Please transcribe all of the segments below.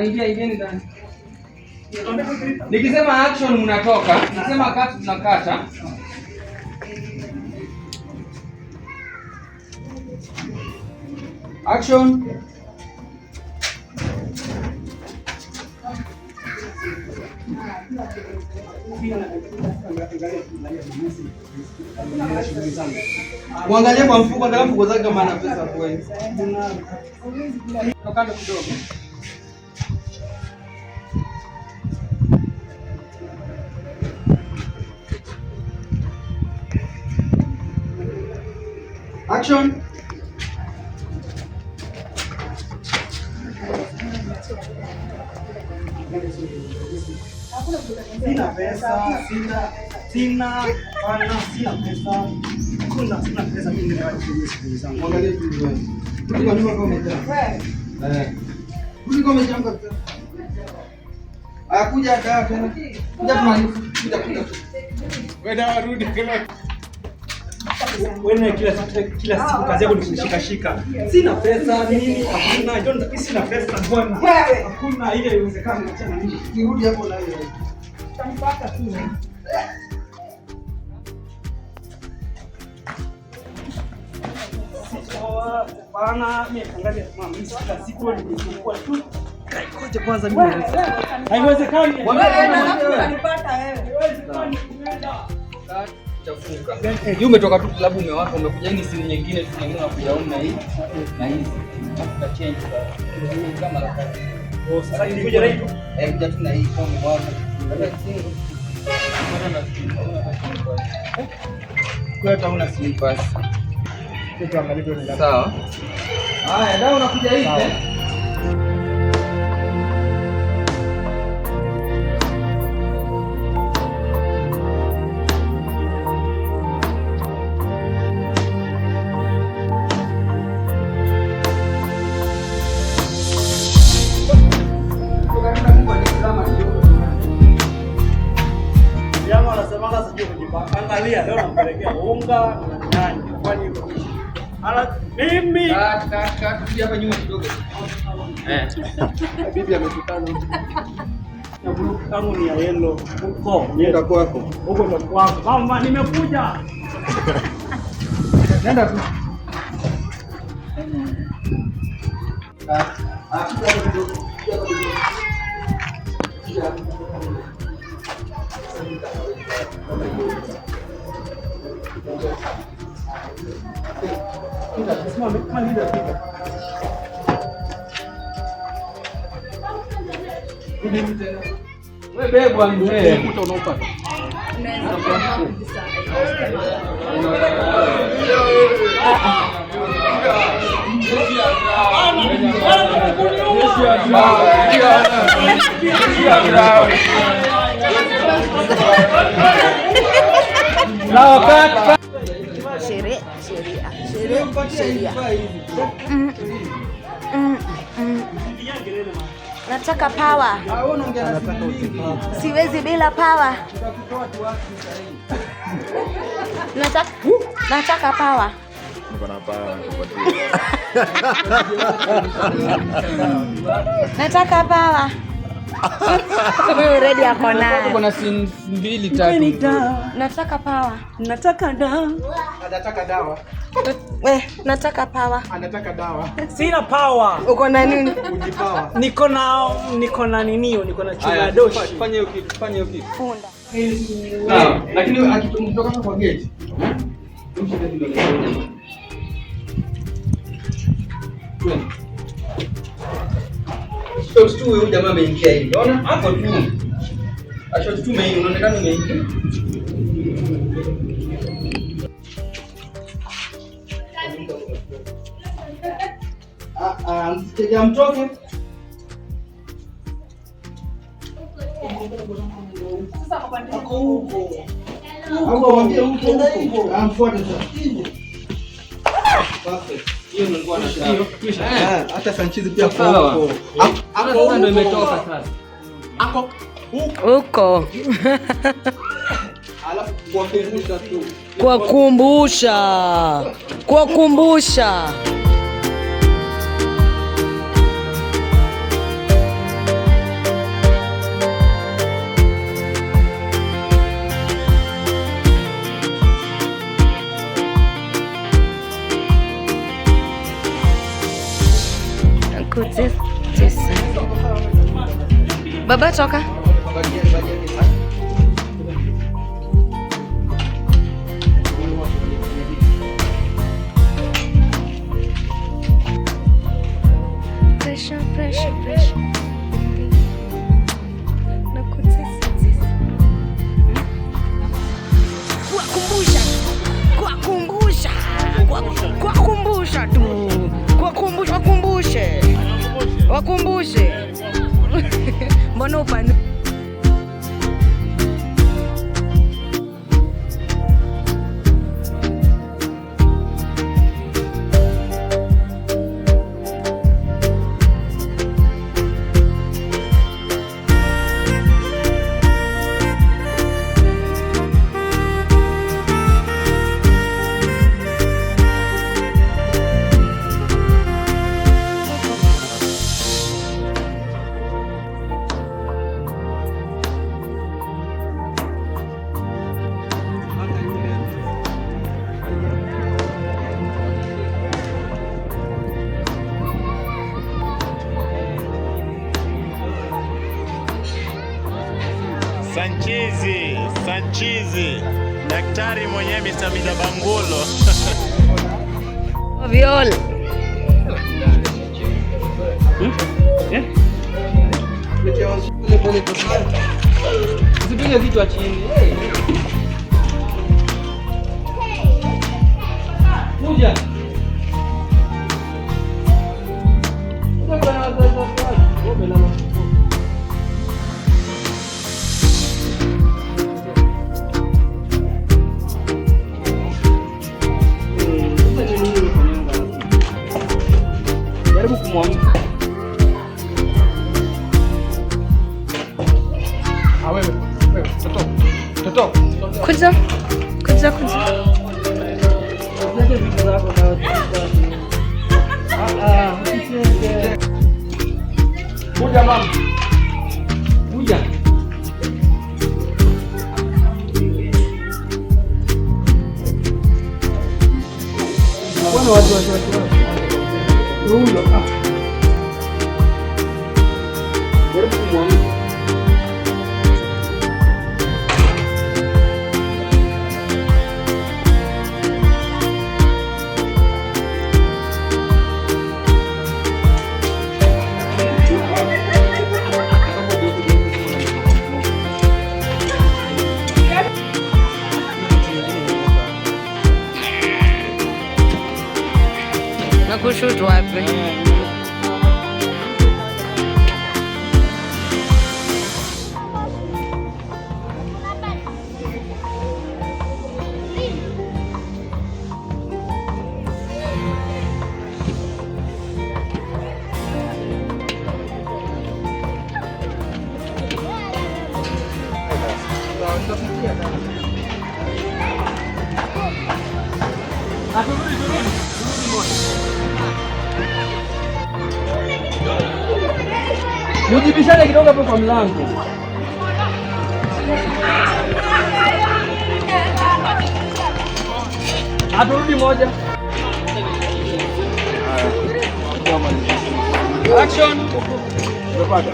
Ingia ndani. Nikisema action mnatoka, nikisema cut tunakata. Action. Muangalie kwa mfuko, angalia mfuko zake kama ana pesa kweli. Tokando kidogo. Action. Sina pesa. Sina pesa. Sina pesa mimi ndio zangu. Mwangalie tu wewe. Kwa nini kama umejaa? Kuli kama umejaa. Kuja hata tena. Kuja tumalize. Kuja. Wewe rudi kile. Wewe kila siku kazi yako ni kunishika. Sina pesa nini? Hakuna, sina pesa bwana. Wewe hakuna ile iwezekana achana nini? Kirudi hapo na wewe. Tanipata tu. Bana mimi angalia mama mimi kila siku nilikuwa tu. Ngoja kwanza mimi. Haiwezekani. Unanipata wewe. Chafuka. Juu umetoka tu klabu umewaka umekuja hii simu nyingine tunaona kuyaona hii na hizi. Tafuta change kama la kati. Sasa nikuja na hiyo. Kuja tu na hii kwa mwaka. Kwa hata una slippers. Kitu angalia tu. Sawa. Haya, ndio unakuja hivi. Angalia leo nampelekea unga na nyanya. Kwani mimi kuja hapa nyuma kidogo. Bibi ametukana. Na blue kama ni ya yellow huko. Nenda kwako. Huko ndo kwako. Mama nimekuja. Nenda tu. Wewe bebwa mzee. Ukuta unaopata. Nataka power. Siwezi bila power. Nataka power. Nataka power. Ready hapo na. Kuna scene 2 3. Nataka power. Nataka dawa. Anataka dawa. Nataka power. Anataka dawa. Sina power. Uko na nini? Ujipawa. Niko na ninio, niko na chuma doshi. Fanya hiyo kitu. Funda. Sawa. Lakini akitoka kwa gate. Shot tu huyu jamaa ameingia hivi. Unaona? Hapo tu. Shot tu umeingia, unaonekana umeingia. Mteja mtoke. Sasa kwa huko. Huko huko. Amfuate sasa. Perfect. Hiyo nilikuwa nataka. Hata Sanchez pia huko. Hapo sasa ndio imetoka sasa. Hapo huko. Alafu kuwakumbusha tu. Kuwakumbusha. Nakutesa. Baba toka. Pressure. Kuwakumbusha tu. Wakumbushe. Mbona upande Sanchizi, daktari mwenyewe Mr. Midabangulo. Viol. Usipige kichwa chini. Kuja. Jaribu kumwamka. Wewe, toto. Kuja. Kuja mama. Kuja. Bwana watu. Huyo. Jaribu kumwamka. Nakushutu wapi? Mujibishane kidogo hapo kwa mlango. Aturudi moja. Action. Unapata.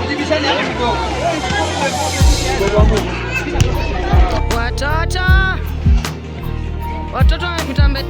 Mujibishane hapo kidogo. Watoto wamepita mbele.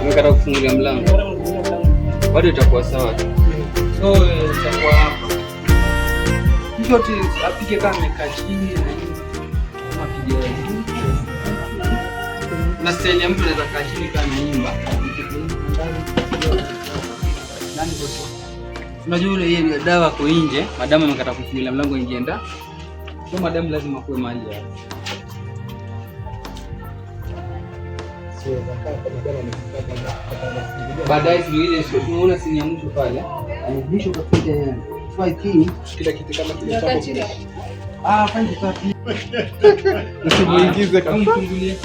Umekata kufungulia mlango. Bado itakuwa sawa. So itakuwa hapa. Mtoto apige kama amekaa chini na apige. Na style mtu anaweza kaa chini kama anaimba. Nani bosi? Unajua yule yeye dawa kwa nje, madamu amekata kufungulia mlango nje enda. So madam lazima kuwe mahali hapa. Baadaye siku ile tunaona sini ya mwisho pale. Mwisho utakuja yeye. Kila kitu kama kile chapo. Fanya kazi. Usimuingize kama mfungulie.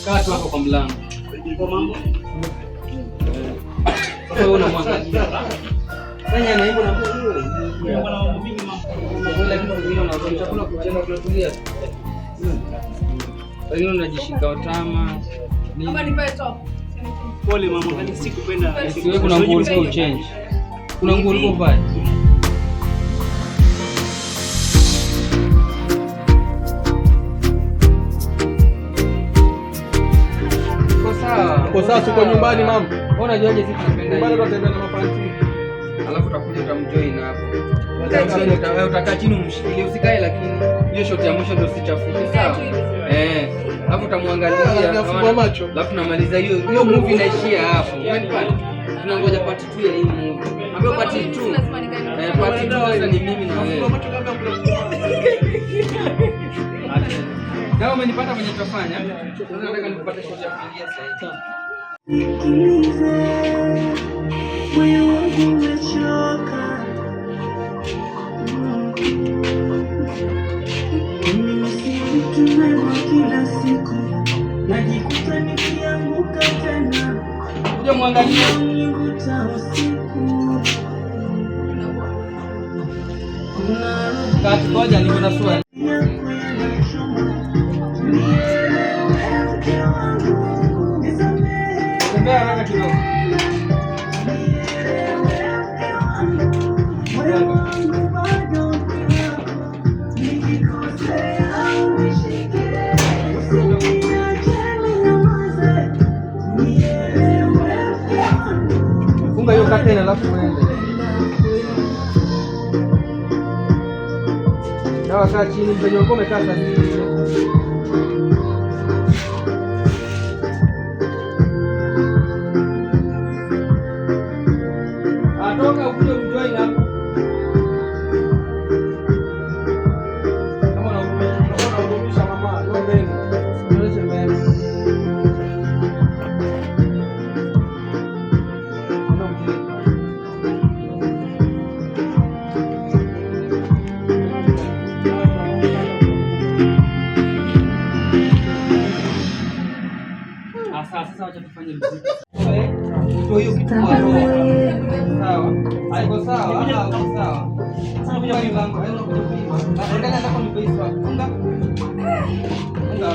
Kaa tu hapo kwa mlango. Kwa mambo. Sasa wewe unamwangalia. Fanya na hivyo na wewe. Kuna mambo mingi mambo. Lakini wengine wanaona chakula kucheza kutulia. Wengine unajishika utama. Kama nipae top. Pole mama, hadi sikupenda. Wewe kuna nguo uliko change. Kuna nguo uliko vaa. Kwa sasa uko nyumbani mama. Unajuaje sisi tunapenda? Nyumbani tunatembea na mapanti. Alafu utakuja utamjoin hapo. Utakaa chini umshikilie usikae, lakini hiyo shot ya mwisho ndio usichafuke, sawa? Alafu utamwangalia kama macho. Alafu namaliza hiyo movie inaishia hapo. Umenipata? Tunangoja part 2 ya hii movie. Ambayo part 2. Part 2 sasa ni mimi na wewe. Kama umenipata kwenye tutafanya. Sasa nataka nikupate shot ya kuingia sasa. Moyo wangu umechoka. Kila siku najikuta nikianguka tena. Kuja muangalie kati moja niko na swali. Tembea haraka kidogo. Funga hiyo katena alafu uende. Dawa kaa chini, mpenyo wako umekaa sasa. Atoka ukuje ujoin hapo. Kama unahudumisha mama, ndio mbele. Unaonyesha mbele. Sasa wacha tufanye muziki. Ndio hiyo kitu kwa sawa. Haiko sawa, haiko sawa. Sasa kuja mlango, haina kujipima. Angalia ndako ni pesa wapi? Funga. Funga.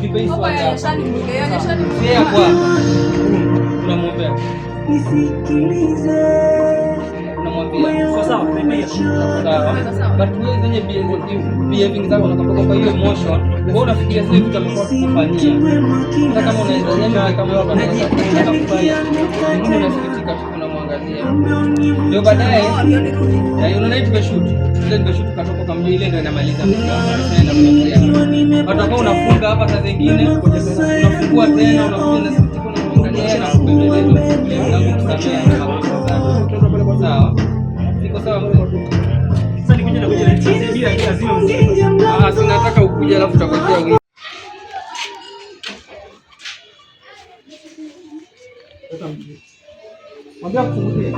Ni pesa wapi? Oya, shani mgea, shani mgea. Yeye kwa. Tunamwombea. Nisikilize. Tunamwambia. Sawa, tunaimia. Sawa. But wewe zenye behaving zako unakotoka kwa hiyo emotion, wewe unafikiria sasa vitu ambapo kufanyia. Hata kama unaweza nyama kama wewe unaweza kufanya. Mungu anasikitika tu unamwangalia. Ndio baadaye unaona hivi tumeshoot. Ile tumeshoot katoka kama ile ndio inamaliza mchezo. Watakuwa unafunga hapa saa zingine, unafungua tena unakuja na sikitika unamwangalia na kubembeleza na kumsamea na makosa zako. Sawa? Siko sawa mzee. Sasa nikuja na kuja na bila lazima mzee. Sinataka ukuje alafu utakotea wewe. Mwambie kufungulie.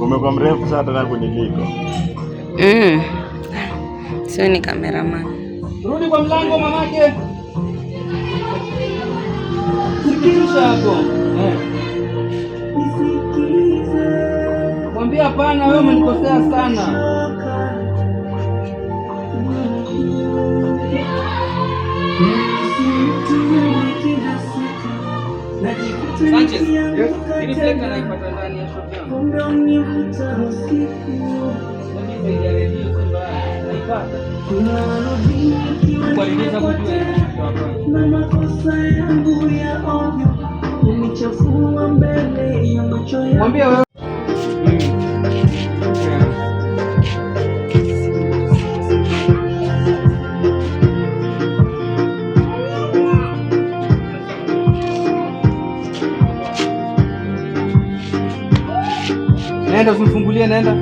Umekuwa mrefu sana tena kuniliko. Sio ni cameraman. Rudi kwa mlango mamake. Sikiliza hapo. Mwambie hapana, wewe umenikosea sana. Sanchez, ili fleka naipata ndani ya shop yangu. Na makosa yangu ya ovyo unichafua mbele ya macho yangu. Mwambie wewe. Nenda usimfungulie, nenda.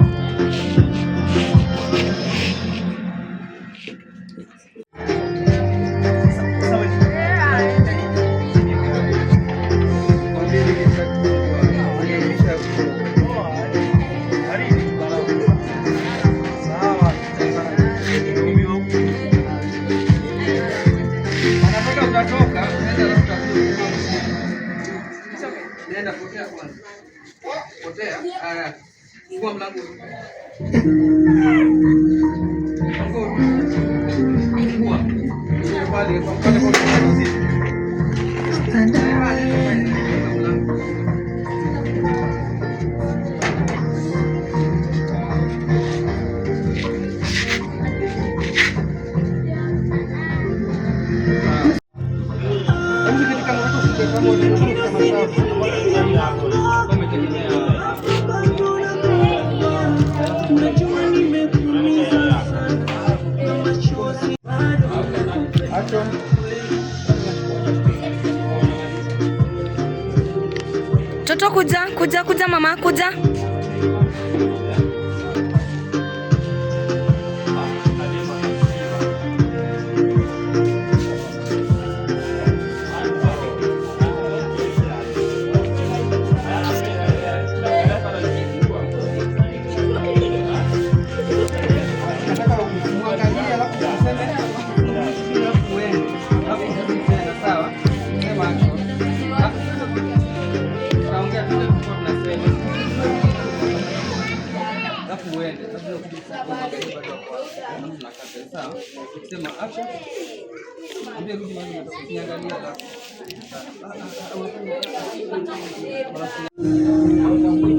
Nenda potea kwanza. Potea. Haya. Fungua mlango. Fungua. Pale kwa Toto kuja mama kuja.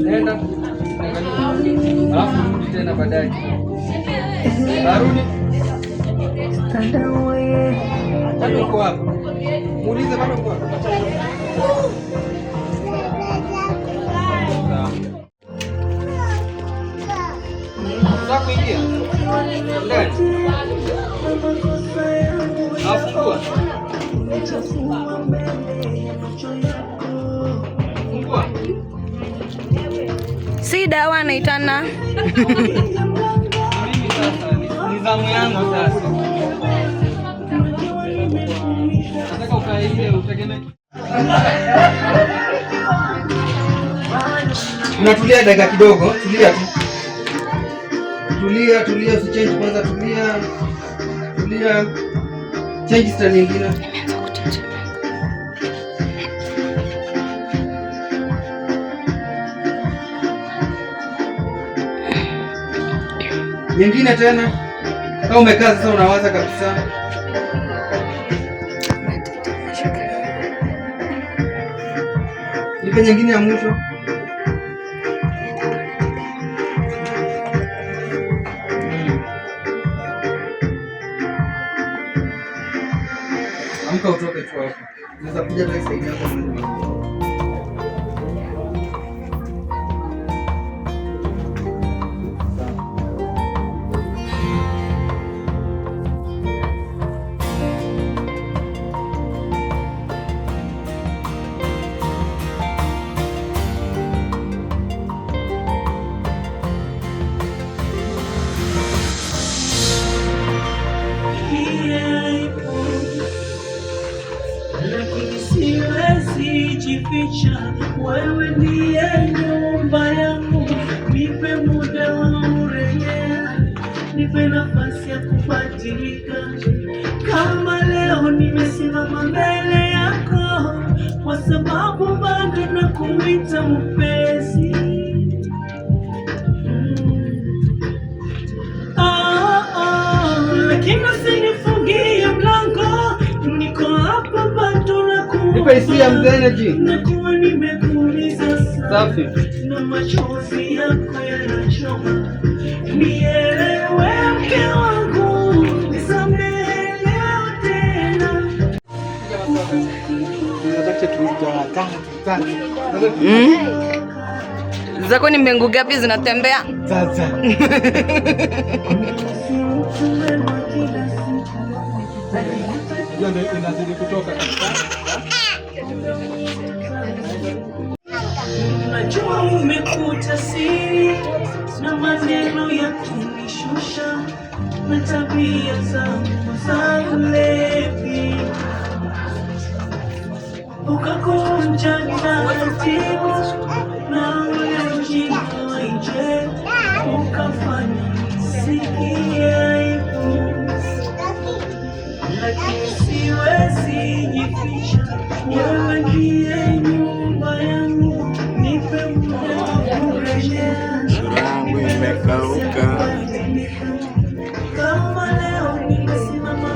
Nenda. Alafu rudi tena baadaye. Arudi. Bado uko hapo. Muulize bado uko hapo. Sasa kuingia. Ndani. Afungua. Fungua. Si dawa anaitana. Mimi sasa ni zamu yangu sasa. Nataka ukae ile utegemee. Unatulia dakika kidogo, tulia tu. Tulia, usichange kwanza, tulia. Change style nyingine. Nyingine tena. Kama umekaa sasa unawaza kabisa. Nipe nyingine ya mwisho. Amka utoke tu hapo. Unaweza kuja tu saidia hapo mwili. Jificha, wewe ndiye nyumba yangu, nipe muda wa kurejea, nipe nafasi ya kubadilika. Kama leo nimesimama mbele yako, kwa sababu bado nakuita mpenzi. Lakini usinifungie mlango, niko hapa bado Nipe hisia mzeneji. nakuwa nimekuuliza Safi. na machozi yako yanachoma. Nielewe mke wangu, nisamehe leo tena. Zako ni mbingu gapi zinatembea? Sasa. Ndio inazidi kutoka. Najua umekuta siri maneno ya kunishusha na tabia zangu za ulevi, ukakunja taratibu na ule ujinga wa nje ukafanya nisikie aibu, lakini siwezi jificha, wewe ndiye nyumba yangu, nipe muda wa kurejea. Yangu imekauka. Kama leo nimesimama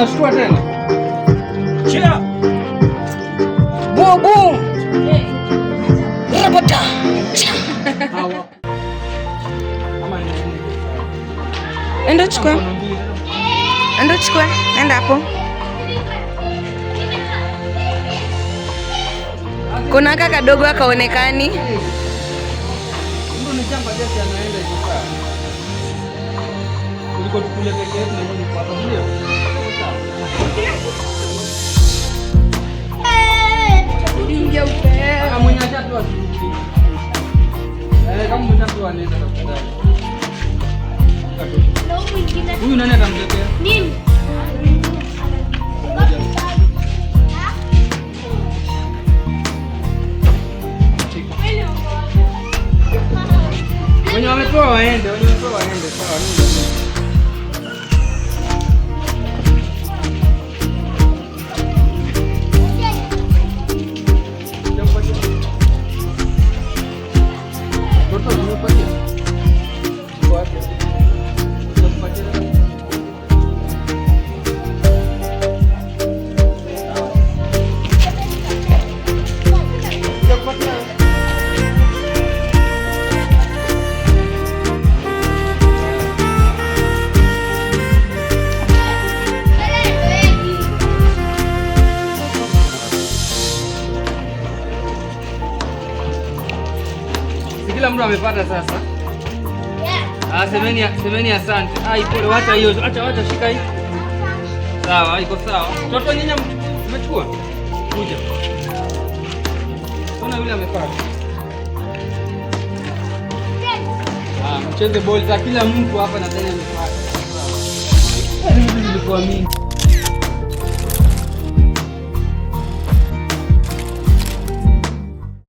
Shtua tena. Chia. Bubu. Rapata. Hawa. Ama ni Enda chukua. Enda chukua. Enda hapo. Kuna kaka kadogo akaonekani. ndio ni jamba jasi anaenda kukaa. Uliko tukule peke yetu na nini kwa ndio? Kama mwenye tatu asirudi. Kama mwenye tatu anaweza kukubali. Huyu nani atamtetea? Nini? Wenye wametoa waende, sawa nini? Kila mtu amepata sasa. Semeni asante. Pole, wacha hiyo. Acha shika hii. Sawa, iko sawa. Toto nyinyi mmechukua? Kuja. Kuna yule amepata. Mcheze ball za kila mtu hapa na tena amepata. Sawa. Nilikuwa mingi.